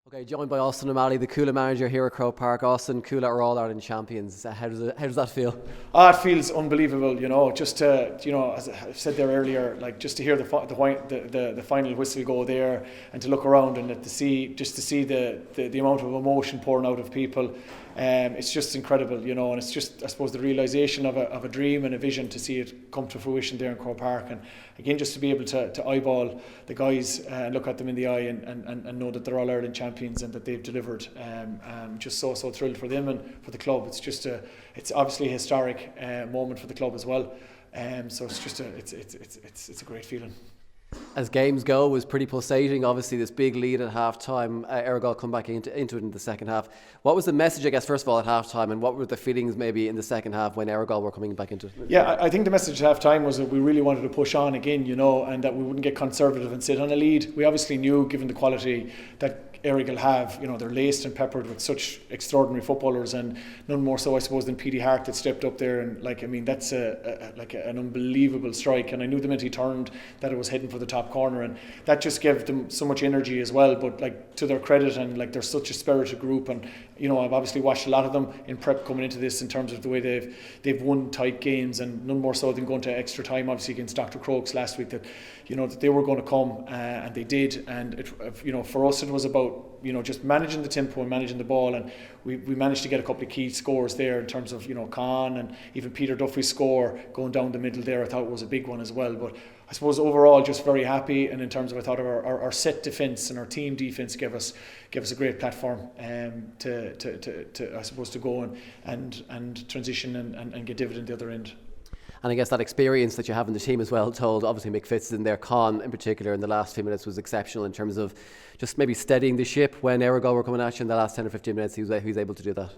Okay, joined by Austin O'Malley, the Cuala manager here at Croke Park. Austin, Cuala are all Ireland champions. How does that feel? It feels unbelievable, just to, as I said there earlier, like just to hear the final whistle go there, and to look around and to see the amount of emotion pouring out of people. It's just incredible, and it's just, I suppose, the realisation of a dream and a vision to see it come to fruition there in Croke Park. And again, just to be able to eyeball the guys and look at them in the eye and know that they're all Ireland champions and that they've delivered. Just so thrilled for them and for the club. It's obviously a historic moment for the club as well. So it's a great feeling. As games go, it was pretty pulsating. Obviously, this big lead at half time. Errigal come back into it in the second half. What was the message, I guess, first of all, at half time, and what were the feelings maybe in the second half when Errigal were coming back into it? Yeah, I think the message at half time was that we really wanted to push on again, and that we wouldn't get conservative and sit on a lead. We obviously knew, given the quality that Errigal have, they're laced and peppered with such extraordinary footballers, and none more so, I suppose, than Petey Hart that stepped up there, and that's an unbelievable strike. And I knew the minute he turned that it was heading for the top corner, and that just gave them so much energy as well. But to their credit, and they're such a spirited group, and I've obviously watched a lot of them in prep coming into this in terms of the way they've won tight games, and none more so than going to extra time, obviously against Dr. Crokes last week, that that they were going to come, and they did. And for us it was about just managing the tempo and managing the ball, and we managed to get a couple of key scores there in terms of Con and even Peter Duffy's score going down the middle there. I thought it was a big one as well. But I suppose overall just very happy, and in terms of, I thought our set defence and our team defence gave us a great platform to I suppose to go and transition and get dividend the other end. And I guess that experience that you have in the team as well, told obviously Mick Fitz in there, Con in particular in the last few minutes was exceptional in terms of just maybe steadying the ship when Errigal were coming at you in the last 10 or 15 minutes. He was able to do that.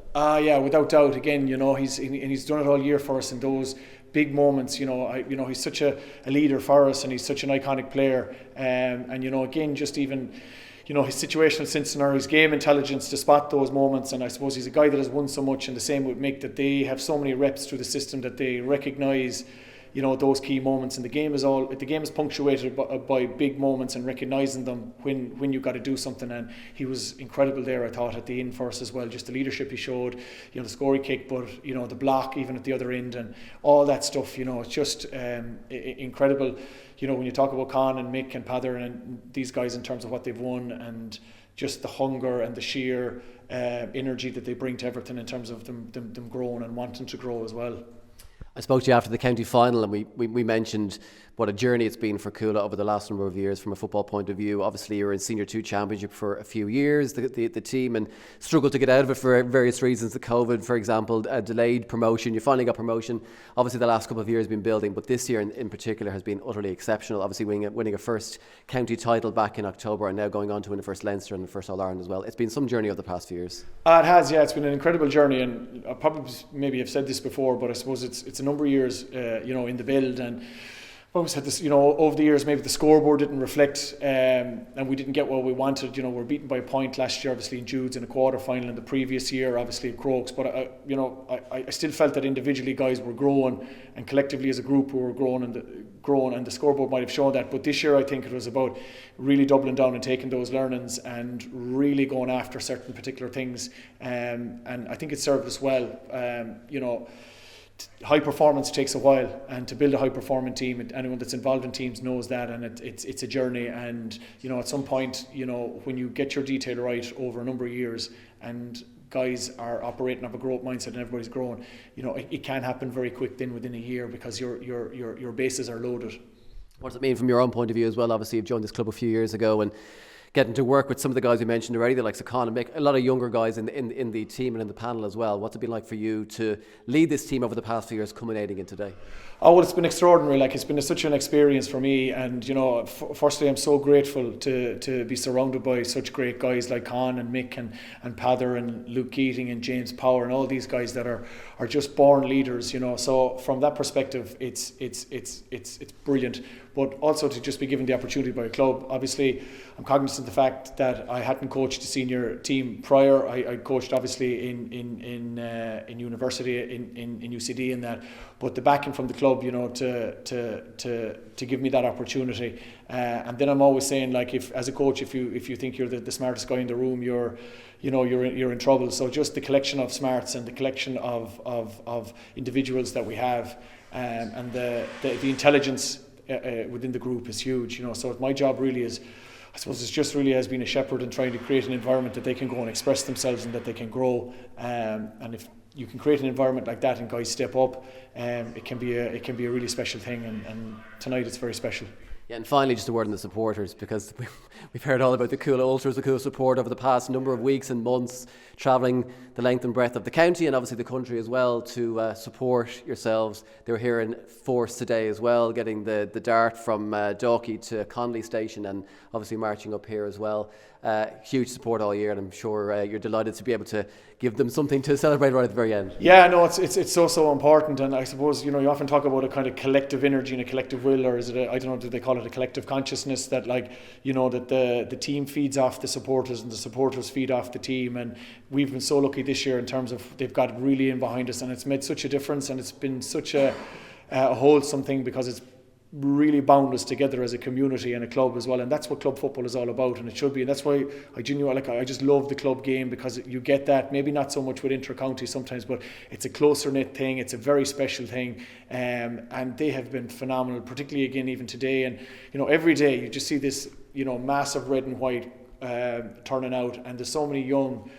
Yeah, without doubt. Again, he's done it all year for us in those big moments. He's such a leader for us, and he's such an iconic player. And again, just even his situational sense or his game intelligence to spot those moments. And I suppose he's a guy that has won so much, and the same with Mick, that they have so many reps through the system that they recognise those key moments. And the game is punctuated by big moments and recognising them when you've got to do something. And he was incredible there, I thought, at the end for us as well. Just the leadership he showed, the score he kicked, but the block even at the other end, and all that stuff. It's just incredible. When you talk about Con and Mick and Pather and these guys in terms of what they've won, and just the hunger and the sheer energy that they bring to everything in terms of them growing and wanting to grow as well. I spoke to you after the county final, and we mentioned what a journey it's been for Cuala over the last number of years from a football point of view. Obviously, you were in Senior 2 Championship for a few years, the team, and struggled to get out of it for various reasons. The COVID, for example, a delayed promotion. You finally got promotion. Obviously, the last couple of years have been building, but this year in particular has been utterly exceptional. Obviously, winning a first county title back in October, and now going on to win the first Leinster and the first All-Ireland as well. It's been some journey over the past few years. It has, yeah. It's been an incredible journey, and I probably maybe have said this before, but I suppose it's a number of years, in the build, and I've always said this, over the years, maybe the scoreboard didn't reflect, and we didn't get what we wanted. We were beaten by a point last year, obviously in Jude's in a quarter final, in the previous year, obviously at Crokes. But I still felt that individually guys were growing, and collectively as a group we were growing, and the scoreboard might have shown that. But this year I think it was about really doubling down and taking those learnings and really going after certain particular things, and I think it served us well. High performance takes a while, and to build a high performing team, anyone that's involved in teams knows that, and it's a journey. And at some point, when you get your detail right over a number of years, and guys are operating of a growth mindset and everybody's growing, it can happen very quick then within a year, because your bases are loaded. What does it mean from your own point of view as well? Obviously, you've joined this club a few years ago, and getting to work with some of the guys we mentioned already, the likes of Con and Mick, a lot of younger guys in the team and in the panel as well. What's it been like for you to lead this team over the past few years, culminating in today? Oh, well, it's been extraordinary. It's been such an experience for me, and firstly, I'm so grateful to be surrounded by such great guys like Con and Mick and Pather and Luke Keating and James Power and all these guys that are just born leaders. So from that perspective, it's brilliant. but also to just be given the opportunity by a club. Obviously, I'm cognizant of the fact that I hadn't coached a senior team prior. I coached obviously in university in UCD and that, but the backing from the club, you know, to give me that opportunity. And then I'm always saying, like, if as a coach, if you think you're the smartest guy in the room, you're in trouble. So just the collection of smarts and the collection of individuals that we have, and the intelligence within the group is huge. You know, so my job really is, I suppose, it's just really has been a shepherd and trying to create an environment that they can go and express themselves and that they can grow. And if you can create an environment like that and guys step up, it can be a really special thing. And tonight it's very special. Yeah, and finally, just a word on the supporters, because we've heard all about the Cuala Ultras, the Cuala support over the past number of weeks and months, travelling the length and breadth of the county and obviously the country as well to support yourselves. They were here in force today as well, getting the dart from Dalkey to Connolly Station and obviously marching up here as well. Huge support all year, and I'm sure you're delighted to be able to give them something to celebrate right at the very end. Yeah, no, it's so important, and I suppose, you know, you often talk about a kind of collective energy and a collective will, or is it I don't know, do they call it a collective consciousness, that, like, you know, that the team feeds off the supporters and the supporters feed off the team. And we've been so lucky this year in terms of they've got really in behind us, and it's made such a difference, and it's been such a wholesome thing, because it's really bound us together as a community and a club as well, and that's what club football is all about, and it should be. And that's why I just love the club game, because you get that, maybe not so much with inter-county sometimes, but it's a closer knit thing, it's a very special thing, and they have been phenomenal, particularly again even today. And you know, every day you just see this, you know, massive red and white turning out, and there's so many young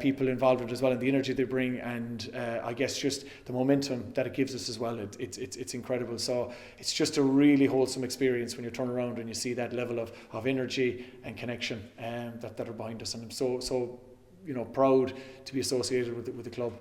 people involved with it as well, and the energy they bring, and I guess just the momentum that it gives us as well. It's incredible. So it's just a really wholesome experience when you turn around and you see that level of energy and connection that are behind us. And I'm so you know, proud to be associated with the club.